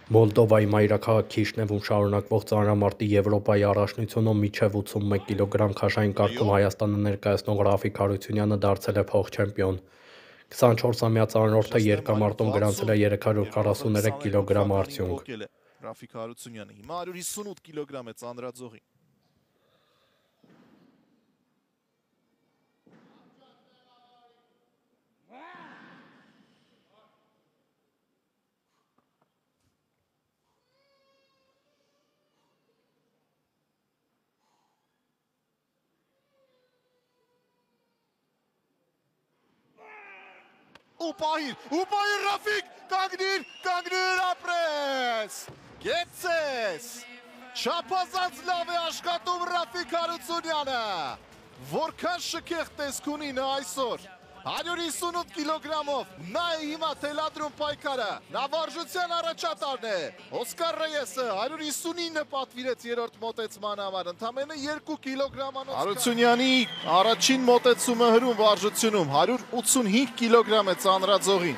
Մոլդովայի մայրաքաղաք Քիշնևում շարունակվող ծանրամարտի Եվրոպայի առաջնությունում մինչև 81 կգ քաշային կարգում Հայաստանը ներկայացնող Ռաֆիկ Հարությունյանը դարձել է փոխչեմպիոն։ 24-ամյա ծանրորդը երկամարտում գրանցել է 343 կգ արդյունք։ Ռաֆիկ Հարությունյանը հիմա 158 կգ է ծանրաձողին։ Ուպահիր Ռաֆիկ, կանգնիր ապրես, գեցես, չապազած լավ է աշխատում Ռաֆիկ Հարությունյանը, որքան շքեղ տեսք ունի նա այսօր, 158 կգ-ով, նա է հիմա թելադրում պայքարը, նա վարժության առաջատարն է, Օսկար Ռեյեսը 159 պատվիրեց երրորդ մոտեցման համար, ընդամենը 2 կգ-անոց Հարությունյանի առաջին մոտեցումը հրում վարժությունում, 185 կգ է ծանրաձողին,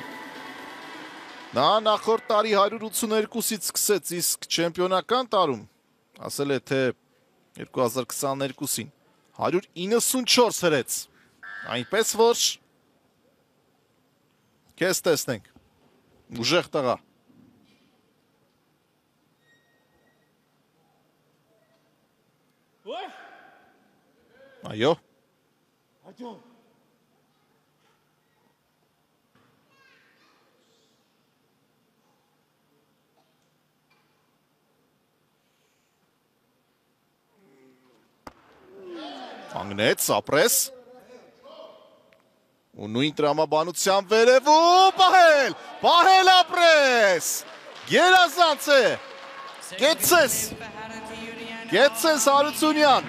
նա նախորդ տարի 182-ից սկսեց, իսկ չեմպիոնական տարում, ասել է թե 2022-ին, 194 հրեց, այնպես որ Քեզ տեսնենք, ուժեղ տղա։ Այո։ Կանգնեց, ապրես։ ու նույն տրամաբանությամբ վերևում պահել ապրես, գերազանց է, գեցես Հարությունյան,